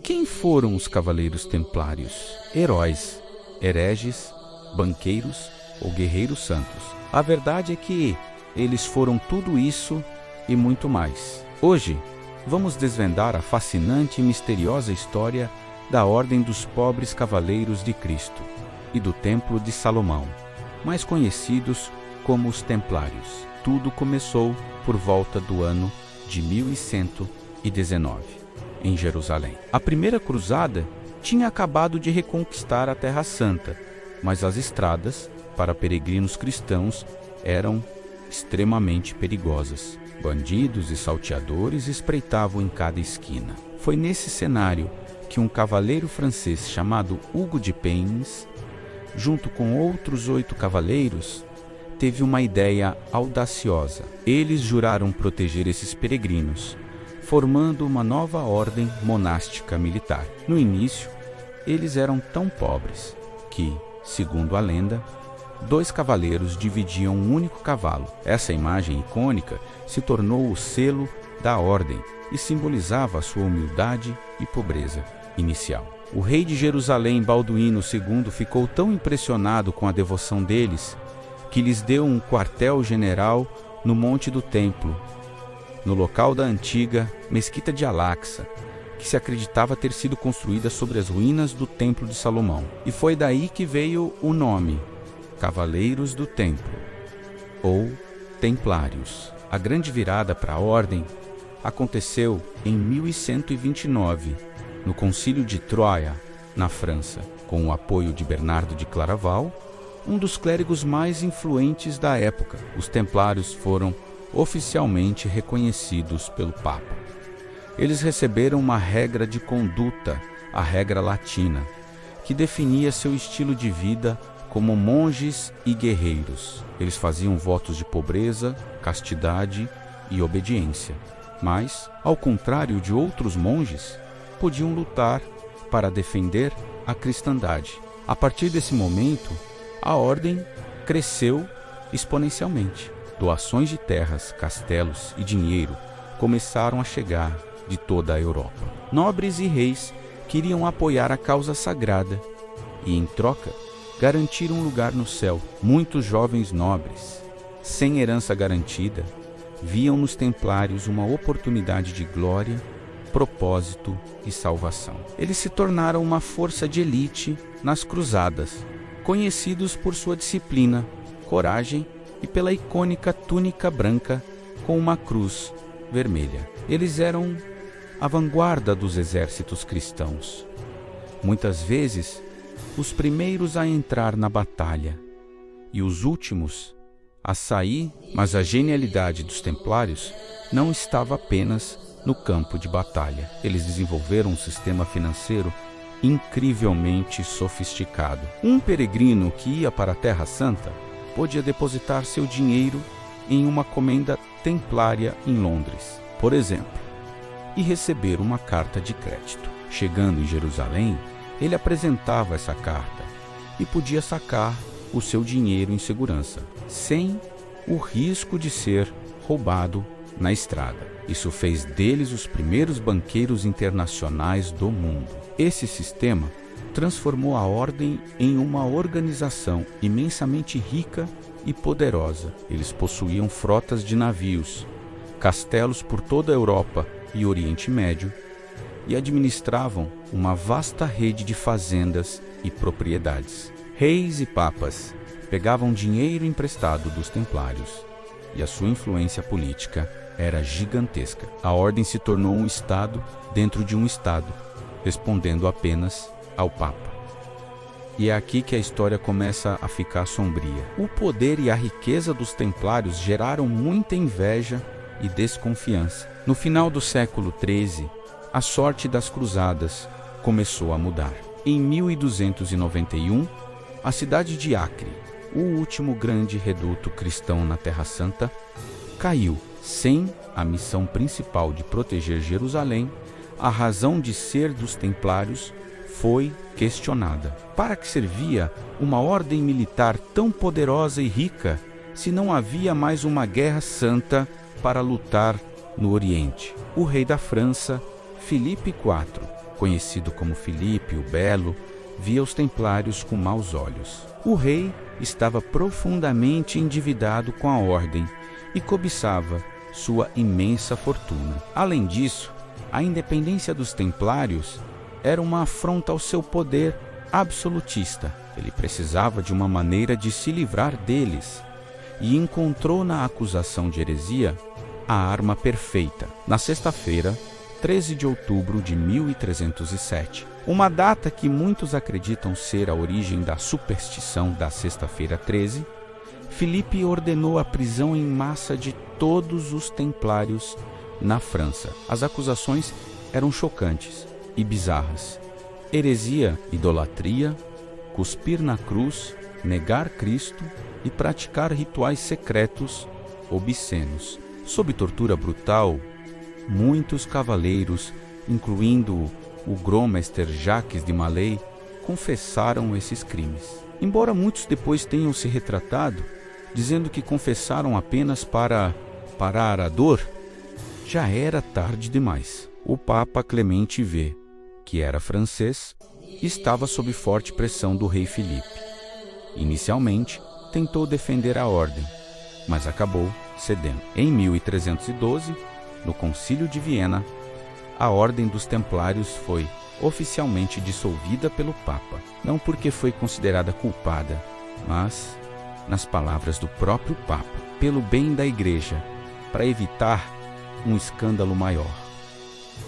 Quem foram os cavaleiros templários? Heróis, hereges, banqueiros ou guerreiros santos? A verdade é que eles foram tudo isso e muito mais. Hoje, vamos desvendar a fascinante e misteriosa história da Ordem dos Pobres Cavaleiros de Cristo e do Templo de Salomão, mais conhecidos como os Templários. Tudo começou por volta do ano de 1119, em Jerusalém. A primeira cruzada tinha acabado de reconquistar a Terra Santa, mas as estradas para peregrinos cristãos eram extremamente perigosas. Bandidos e salteadores espreitavam em cada esquina. Foi nesse cenário que um cavaleiro francês chamado Hugo de Payens, junto com outros 8 cavaleiros, teve uma ideia audaciosa. Eles juraram proteger esses peregrinos, formando uma nova ordem monástica militar. No início, eles eram tão pobres que, segundo a lenda, 2 cavaleiros dividiam um único cavalo. Essa imagem icônica se tornou o selo da ordem e simbolizava a sua humildade e pobreza inicial. O rei de Jerusalém, Balduíno II, ficou tão impressionado com a devoção deles que lhes deu um quartel-general no Monte do Templo, no local da antiga Mesquita de Al-Aqsa, que se acreditava ter sido construída sobre as ruínas do Templo de Salomão. E foi daí que veio o nome Cavaleiros do Templo, ou Templários. A grande virada para a ordem aconteceu em 1129, no Concílio de Troia, na França, com o apoio de Bernardo de Claraval, um dos clérigos mais influentes da época. Os Templários foram oficialmente reconhecidos pelo Papa. Eles receberam uma regra de conduta, a regra latina, que definia seu estilo de vida como monges e guerreiros. Eles faziam votos de pobreza, castidade e obediência. Mas, ao contrário de outros monges, podiam lutar para defender a cristandade. A partir desse momento, a ordem cresceu exponencialmente. Doações de terras, castelos e dinheiro começaram a chegar de toda a Europa. Nobres e reis queriam apoiar a causa sagrada e, em troca, garantir um lugar no céu. Muitos jovens nobres, sem herança garantida, viam nos templários uma oportunidade de glória, propósito e salvação. Eles se tornaram uma força de elite nas cruzadas, conhecidos por sua disciplina, coragem e pela icônica túnica branca com uma cruz vermelha. Eles eram a vanguarda dos exércitos cristãos. Muitas vezes, os primeiros a entrar na batalha e os últimos a sair, mas a genialidade dos templários não estava apenas no campo de batalha. Eles desenvolveram um sistema financeiro incrivelmente sofisticado. Um peregrino que ia para a Terra Santa podia depositar seu dinheiro em uma comenda templária em Londres, por exemplo, e receber uma carta de crédito. Chegando em Jerusalém, ele apresentava essa carta e podia sacar o seu dinheiro em segurança, sem o risco de ser roubado na estrada. Isso fez deles os primeiros banqueiros internacionais do mundo. Esse sistema transformou a ordem em uma organização imensamente rica e poderosa. Eles possuíam frotas de navios, castelos por toda a Europa e Oriente Médio e administravam uma vasta rede de fazendas e propriedades. Reis e papas pegavam dinheiro emprestado dos templários e a sua influência política era gigantesca. A ordem se tornou um estado dentro de um estado, respondendo apenas ao Papa. E é aqui que a história começa a ficar sombria. O poder e a riqueza dos templários geraram muita inveja e desconfiança. No final do século XIII, a sorte das cruzadas começou a mudar. Em 1291, a cidade de Acre, o último grande reduto cristão na Terra Santa, caiu. Sem a missão principal de proteger Jerusalém, a razão de ser dos templários foi questionada. Para que servia uma ordem militar tão poderosa e rica se não havia mais uma guerra santa para lutar no Oriente? O rei da França, Filipe IV, conhecido como Filipe o Belo, via os templários com maus olhos. O rei estava profundamente endividado com a ordem e cobiçava sua imensa fortuna. Além disso, a independência dos templários era uma afronta ao seu poder absolutista. Ele precisava de uma maneira de se livrar deles e encontrou na acusação de heresia a arma perfeita. Na sexta-feira, 13 de outubro de 1307, uma data que muitos acreditam ser a origem da superstição da sexta-feira 13, Filipe ordenou a prisão em massa de todos os templários na França. As acusações eram chocantes e bizarras: heresia, idolatria, cuspir na cruz, negar Cristo e praticar rituais secretos obscenos. Sob tortura brutal, muitos cavaleiros, incluindo o grão-mestre Jacques de Malay, confessaram esses crimes. Embora muitos depois tenham se retratado, dizendo que confessaram apenas para parar a dor, já era tarde demais. O Papa Clemente V, que era francês, estava sob forte pressão do rei Filipe. Inicialmente, tentou defender a ordem, mas acabou cedendo. Em 1312, no Concílio de Viena, a Ordem dos Templários foi oficialmente dissolvida pelo Papa, não porque foi considerada culpada, mas, nas palavras do próprio Papa, pelo bem da Igreja, para evitar um escândalo maior.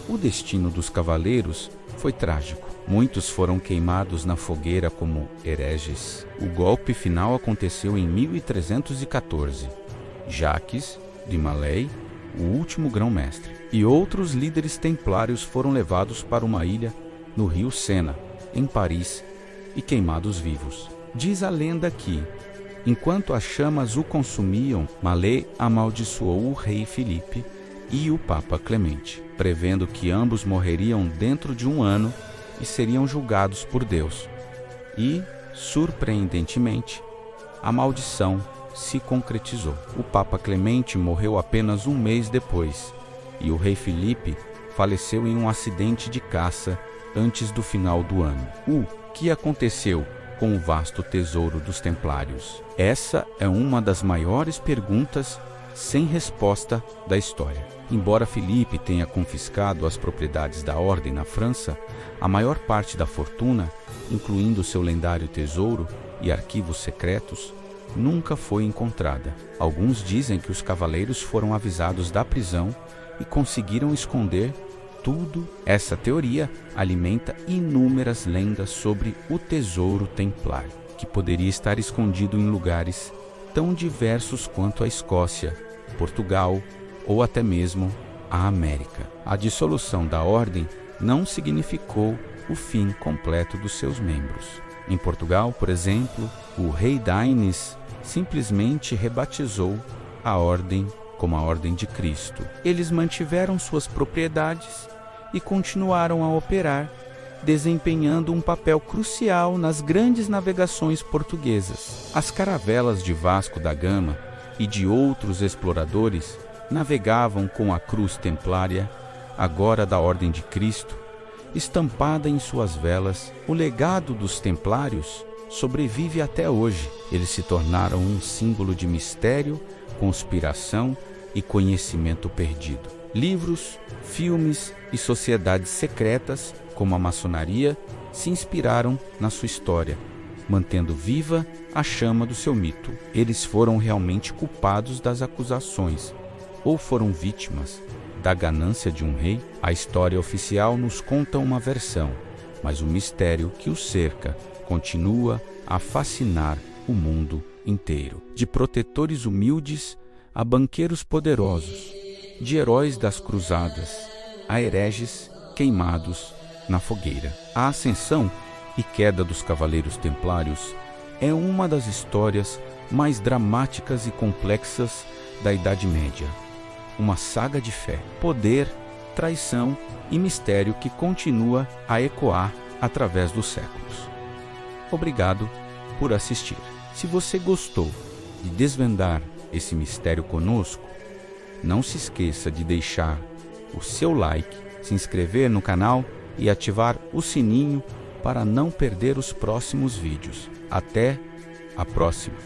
O destino dos cavaleiros foi trágico. Muitos foram queimados na fogueira como hereges. O golpe final aconteceu em 1314. Jacques de Malay, o último grão-mestre, e outros líderes templários foram levados para uma ilha no rio Sena, em Paris, e queimados vivos. Diz a lenda que, enquanto as chamas o consumiam, Malay amaldiçoou o rei Filipe e o Papa Clemente, prevendo que ambos morreriam dentro de um ano e seriam julgados por Deus. E, surpreendentemente, a maldição se concretizou. O Papa Clemente morreu apenas um mês depois, e o rei Filipe faleceu em um acidente de caça antes do final do ano. O que aconteceu com o vasto tesouro dos templários? Essa é uma das maiores perguntas sem resposta da história. Embora Filipe tenha confiscado as propriedades da ordem na França, a maior parte da fortuna, incluindo seu lendário tesouro e arquivos secretos, nunca foi encontrada. Alguns dizem que os cavaleiros foram avisados da prisão e conseguiram esconder tudo. Essa teoria alimenta inúmeras lendas sobre o tesouro templário, que poderia estar escondido em lugares tão diversos quanto a Escócia, Portugal ou até mesmo a América. A dissolução da ordem não significou o fim completo dos seus membros. Em Portugal, por exemplo, o rei Daines simplesmente rebatizou a ordem como a Ordem de Cristo. Eles mantiveram suas propriedades e continuaram a operar, desempenhando um papel crucial nas grandes navegações portuguesas. As caravelas de Vasco da Gama e de outros exploradores navegavam com a cruz templária, agora da Ordem de Cristo, estampada em suas velas. O legado dos templários sobrevive até hoje. Eles se tornaram um símbolo de mistério, conspiração e conhecimento perdido. Livros, filmes e sociedades secretas, como a maçonaria, se inspiraram na sua história, mantendo viva a chama do seu mito. Eles foram realmente culpados das acusações, ou foram vítimas da ganância de um rei? A história oficial nos conta uma versão, mas o mistério que o cerca continua a fascinar o mundo inteiro. De protetores humildes a banqueiros poderosos, de heróis das cruzadas a hereges queimados na fogueira. A ascensão e queda dos cavaleiros templários é uma das histórias mais dramáticas e complexas da Idade Média. Uma saga de fé, poder, traição e mistério que continua a ecoar através dos séculos. Obrigado por assistir. Se você gostou de desvendar esse mistério conosco, não se esqueça de deixar o seu like, se inscrever no canal e ativar o sininho para não perder os próximos vídeos. Até a próxima!